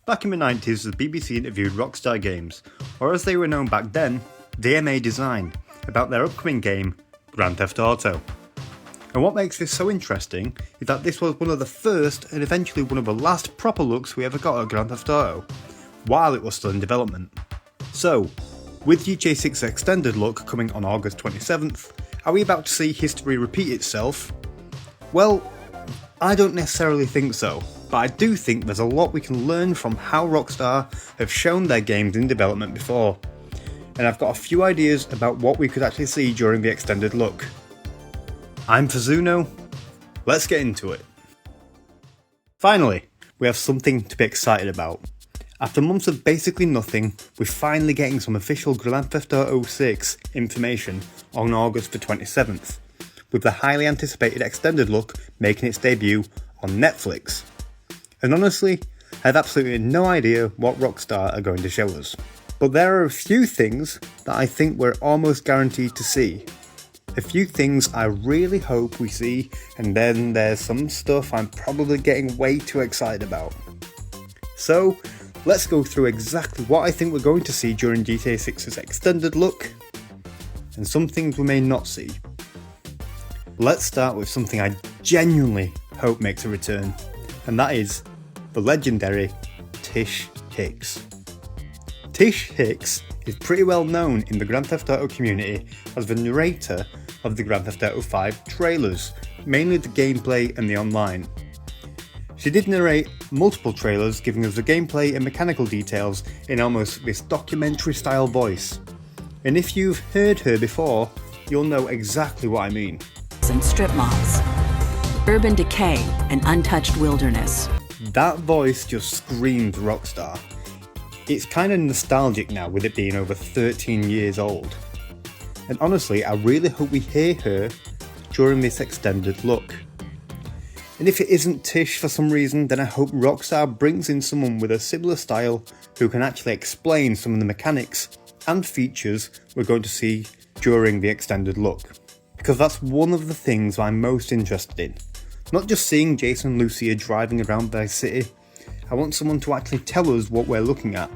Back in the 90s, the BBC interviewed Rockstar Games, or as they were known back then, DMA Design, about their upcoming game, Grand Theft Auto. And what makes this so interesting is that this was one of the first and eventually one of the last proper looks we ever got at Grand Theft Auto, while it was still in development. So, with GTA 6's extended look coming on August 27th, are we about to see history repeat itself? Well, I don't necessarily think so, but I do think there's a lot we can learn from how Rockstar have shown their games in development before. And I've got a few ideas about what we could actually see during the extended look. I'm Fozzuno, let's get into it. Finally, we have something to be excited about. After months of basically nothing, we're finally getting some official Grand Theft Auto 6 information on August the 27th, with the highly anticipated extended look making its debut on Netflix. And honestly, I have absolutely no idea what Rockstar are going to show us. But there are a few things that I think we're almost guaranteed to see. A few things I really hope we see, and then there's some stuff I'm probably getting way too excited about. So, let's go through exactly what I think we're going to see during GTA 6's extended look, and some things we may not see. Let's start with something I genuinely hope makes a return, and that is the legendary Tish Hicks. Tish Hicks is pretty well known in the Grand Theft Auto community as the narrator of the Grand Theft Auto 5 trailers, mainly the gameplay and the online. She did narrate multiple trailers, giving us the gameplay and mechanical details in almost this documentary style voice. And if you've heard her before, you'll know exactly what I mean. And strip malls, urban decay and untouched wilderness. That voice just screams Rockstar. It's kind of nostalgic now with it being over 13 years old. And honestly, I really hope we hear her during this extended look. And if it isn't Tish for some reason, then I hope Rockstar brings in someone with a similar style who can actually explain some of the mechanics and features we're going to see during the extended look. Because that's one of the things I'm most interested in. Not just seeing Jason and Lucia driving around their city, I want someone to actually tell us what we're looking at.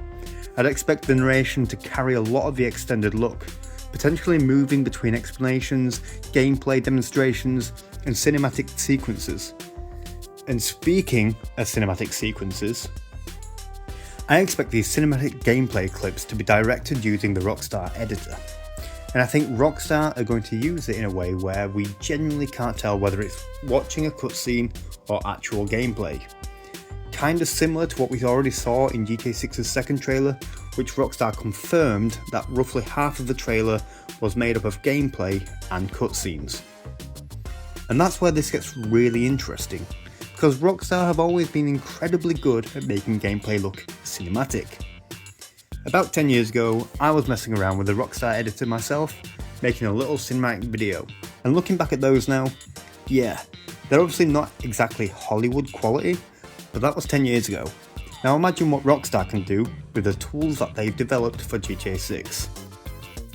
I'd expect the narration to carry a lot of the extended look, potentially moving between explanations, gameplay demonstrations, and cinematic sequences. And speaking of cinematic sequences, I expect these cinematic gameplay clips to be directed using the Rockstar Editor. And I think Rockstar are going to use it in a way where we genuinely can't tell whether it's watching a cutscene or actual gameplay. Kinda similar to what we already saw in GTA 6's second trailer, which Rockstar confirmed that roughly half of the trailer was made up of gameplay and cutscenes. And that's where this gets really interesting, because Rockstar have always been incredibly good at making gameplay look cinematic. About 10 years ago, I was messing around with the Rockstar Editor myself, making a little cinematic video, and looking back at those now, yeah, they're obviously not exactly Hollywood quality, but that was 10 years ago. Now imagine what Rockstar can do with the tools that they've developed for GTA 6.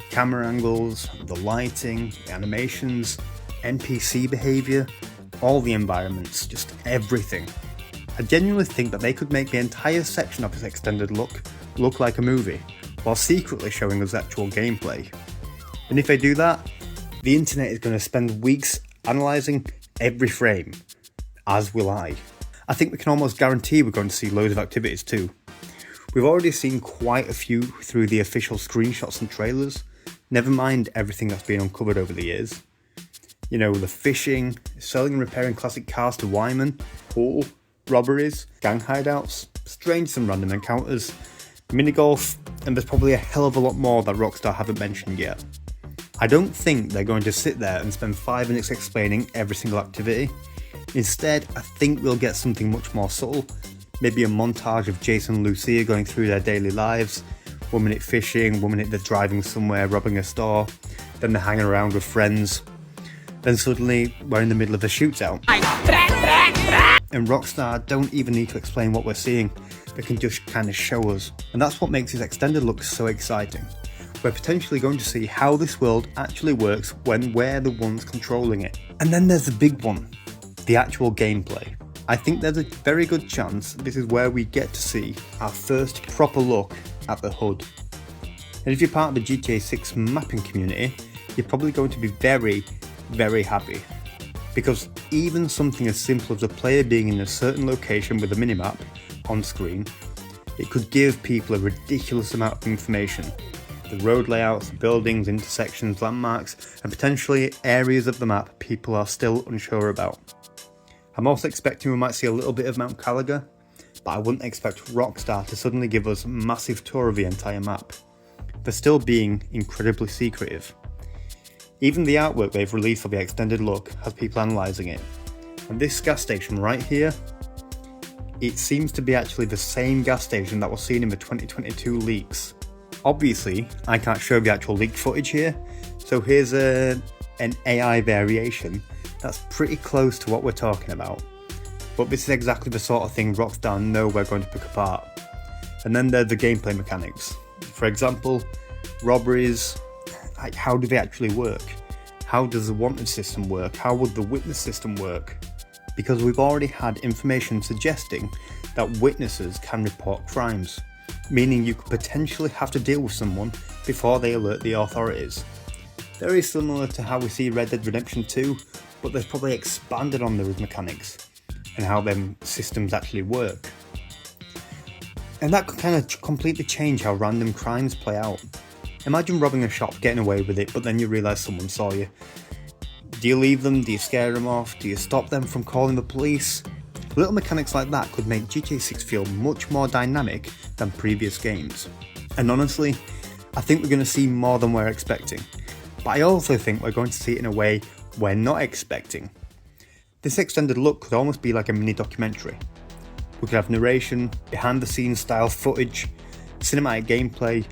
Camera angles, the lighting, the animations, NPC behaviour, all the environments, just everything. I genuinely think that they could make the entire section of this extended look like a movie, while secretly showing us actual gameplay. And if they do that, the internet is going to spend weeks analysing every frame, as will I. I think we can almost guarantee we're going to see loads of activities too. We've already seen quite a few through the official screenshots and trailers, never mind everything that's been uncovered over the years. You know, the fishing, selling and repairing classic cars to Wyman, pool, robberies, gang hideouts, strange and random encounters, minigolf, and there's probably a hell of a lot more that Rockstar haven't mentioned yet. I don't think they're going to sit there and spend 5 minutes explaining every single activity. Instead, I think we'll get something much more subtle, maybe a montage of Jason and Lucia going through their daily lives, 1 minute fishing, 1 minute they're driving somewhere, robbing a store, then they're hanging around with friends, then suddenly we're in the middle of a shootout. And Rockstar don't even need to explain what we're seeing, they can just kind of show us. And that's what makes this extended look so exciting. We're potentially going to see how this world actually works when we're the ones controlling it. And then there's the big one, the actual gameplay. I think there's a very good chance this is where we get to see our first proper look at the HUD. And if you're part of the GTA 6 mapping community, you're probably going to be very, very happy. Because even something as simple as a player being in a certain location with a minimap on screen, it could give people a ridiculous amount of information. The road layouts, buildings, intersections, landmarks, and potentially areas of the map people are still unsure about. I'm also expecting we might see a little bit of Mount Kalaga, but I wouldn't expect Rockstar to suddenly give us a massive tour of the entire map. They're still being incredibly secretive. Even the artwork they've released for the extended look has people analysing it. And this gas station right here, it seems to be actually the same gas station that was seen in the 2022 leaks. Obviously, I can't show the actual leaked footage here, so here's an AI variation that's pretty close to what we're talking about. But this is exactly the sort of thing Rockstar know we're going to pick apart. And then there's the gameplay mechanics. For example, robberies, like how do they actually work? How does the wanted system work? How would the witness system work? Because we've already had information suggesting that witnesses can report crimes, meaning you could potentially have to deal with someone before they alert the authorities. Very similar to how we see Red Dead Redemption 2, but they've probably expanded on those mechanics and how them systems actually work. And that could kind of completely change how random crimes play out. Imagine robbing a shop, getting away with it, but then you realise someone saw you. Do you leave them? Do you scare them off? Do you stop them from calling the police? Little mechanics like that could make GTA 6 feel much more dynamic than previous games. And honestly, I think we're going to see more than we're expecting. But I also think we're going to see it in a way we're not expecting. This extended look could almost be like a mini documentary. We could have narration, behind the scenes style footage, cinematic gameplay,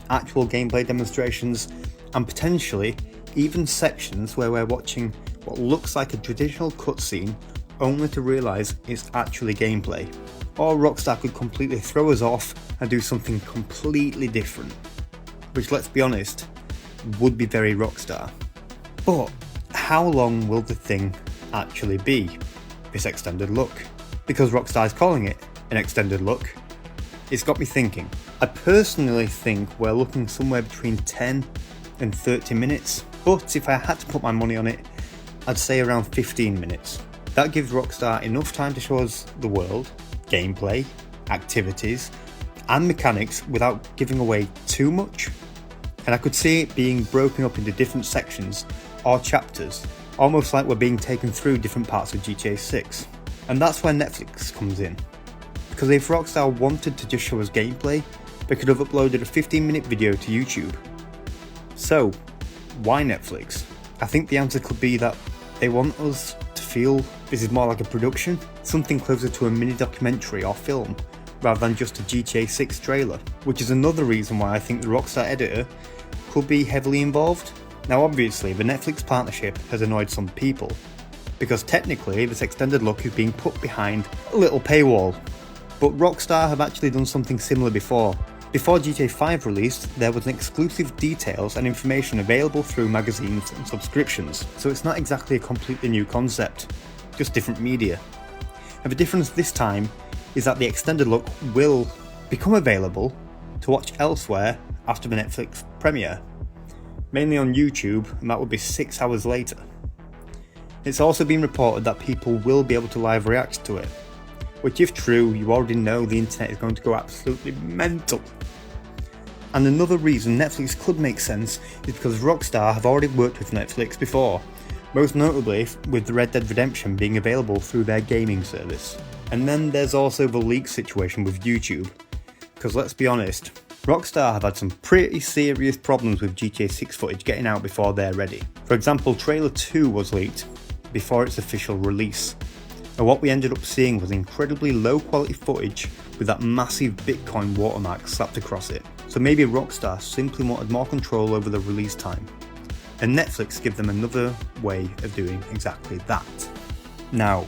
actual gameplay demonstrations, and potentially even sections where we're watching what looks like a traditional cutscene only to realise it's actually gameplay. Or Rockstar could completely throw us off and do something completely different, which, let's be honest, would be very Rockstar. But how long will the thing actually be, this extended look? Because Rockstar is calling it an extended look, it's got me thinking. I personally think we're looking somewhere between 10 and 30 minutes, but if I had to put my money on it, I'd say around 15 minutes. That gives Rockstar enough time to show us the world, gameplay, activities, and mechanics without giving away too much. And I could see it being broken up into different sections or chapters, almost like we're being taken through different parts of GTA 6. And that's where Netflix comes in. Because if Rockstar wanted to just show us gameplay, they could have uploaded a 15-minute video to YouTube. So, why Netflix? I think the answer could be that they want us to feel this is more like a production, something closer to a mini documentary or film, rather than just a GTA 6 trailer, which is another reason why I think the Rockstar Editor could be heavily involved. Now obviously the Netflix partnership has annoyed some people, because technically this extended look is being put behind a little paywall. But Rockstar have actually done something similar before. Before GTA 5 released, there was exclusive details and information available through magazines and subscriptions, so it's not exactly a completely new concept, just different media. And the difference this time is that the extended look will become available to watch elsewhere after the Netflix premiere, mainly on YouTube, and that would be 6 hours later. It's also been reported that people will be able to live react to it, which if true, you already know the internet is going to go absolutely mental. And another reason Netflix could make sense is because Rockstar have already worked with Netflix before, most notably with the Red Dead Redemption being available through their gaming service. And then there's also the leak situation with YouTube, because let's be honest, Rockstar have had some pretty serious problems with GTA 6 footage getting out before they're ready. For example, Trailer 2 was leaked before its official release, and what we ended up seeing was incredibly low quality footage with that massive Bitcoin watermark slapped across it. So maybe Rockstar simply wanted more control over the release time, and Netflix give them another way of doing exactly that. Now,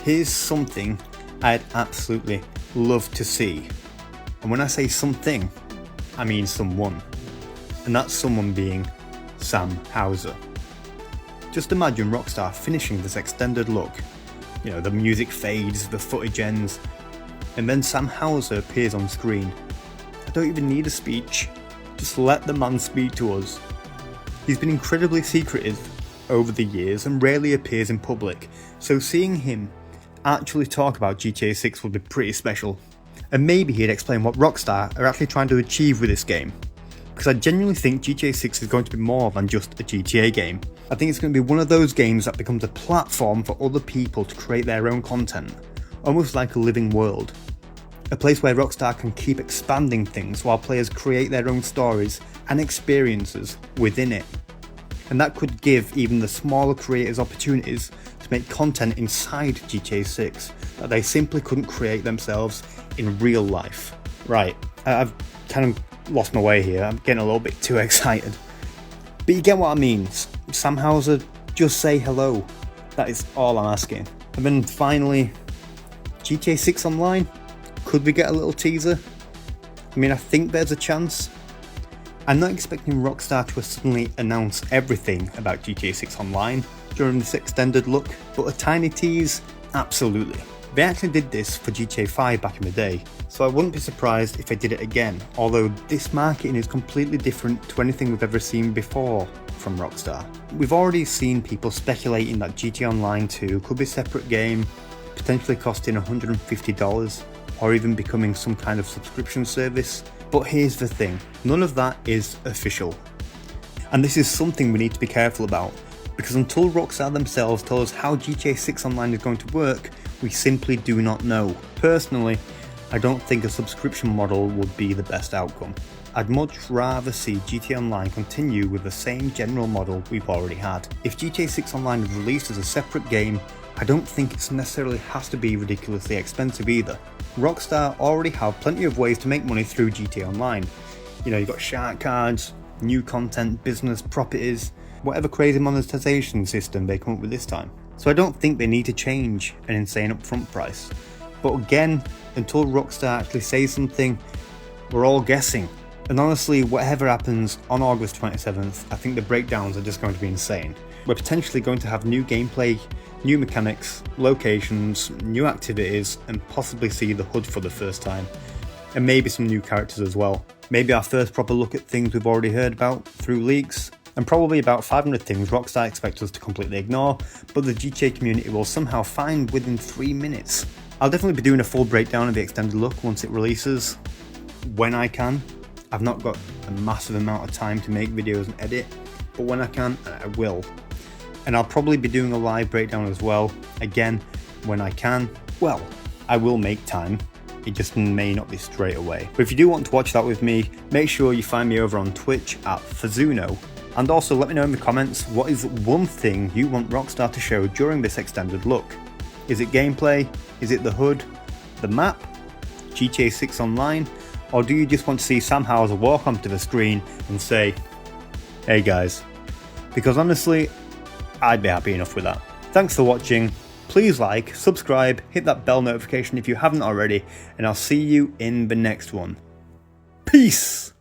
here's something I'd absolutely love to see, and when I say something, I mean someone, and that's someone being Sam Houser. Just imagine Rockstar finishing this extended look The music fades, the footage ends, and then Sam Houser appears on screen. I don't even need a speech, just let the man speak to us. He's been incredibly secretive over the years and rarely appears in public, so seeing him actually talk about GTA 6 would be pretty special. And maybe he'd explain what Rockstar are actually trying to achieve with this game. Because I genuinely think GTA 6 is going to be more than just a GTA game. I think it's going to be one of those games that becomes a platform for other people to create their own content, almost like a living world. A place where Rockstar can keep expanding things while players create their own stories and experiences within it. And that could give even the smaller creators opportunities to make content inside GTA 6 that they simply couldn't create themselves in real life. Right, I've kind of lost my way here, I'm getting a little bit too excited. But you get what I mean. Sam Houser, just say hello. That is all I'm asking. And then finally, GTA 6 Online? Could we get a little teaser? I mean, I think there's a chance. I'm not expecting Rockstar to suddenly announce everything about GTA 6 Online during this extended look, but a tiny tease, absolutely. They actually did this for GTA 5 back in the day, so I wouldn't be surprised if they did it again, although this marketing is completely different to anything we've ever seen before from Rockstar. We've already seen people speculating that GTA Online 2 could be a separate game, potentially costing $150, or even becoming some kind of subscription service. But here's the thing, none of that is official. And this is something we need to be careful about, because until Rockstar themselves tell us how GTA 6 Online is going to work, we simply do not know. Personally, I don't think a subscription model would be the best outcome. I'd much rather see GTA Online continue with the same general model we've already had. If GTA 6 Online is released as a separate game, I don't think it necessarily has to be ridiculously expensive either. Rockstar already have plenty of ways to make money through GTA Online. You've got shark cards, new content, business, properties, whatever crazy monetization system they come up with this time. So I don't think they need to change an insane upfront price. But again, until Rockstar actually says something, we're all guessing. And honestly, whatever happens on August 27th, I think the breakdowns are just going to be insane. We're potentially going to have new gameplay, new mechanics, locations, new activities, and possibly see the HUD for the first time. And maybe some new characters as well. Maybe our first proper look at things we've already heard about through leaks. And probably about 500 things Rockstar expects us to completely ignore, but the GTA community will somehow find within 3 minutes. I'll definitely be doing a full breakdown of the extended look once it releases, when I can. I've not got a massive amount of time to make videos and edit, but when I can, I will. And I'll probably be doing a live breakdown as well, again, when I can. Well, I will make time, it just may not be straight away. But if you do want to watch that with me, make sure you find me over on Twitch at Fozzuno. And also let me know in the comments, what is one thing you want Rockstar to show during this extended look? Is it gameplay? Is it the HUD? The map? GTA 6 Online? Or do you just want to see Sam Houser walk onto the screen and say, hey guys? Because honestly, I'd be happy enough with that. Thanks for watching. Please like, subscribe, hit that bell notification if you haven't already, and I'll see you in the next one. Peace!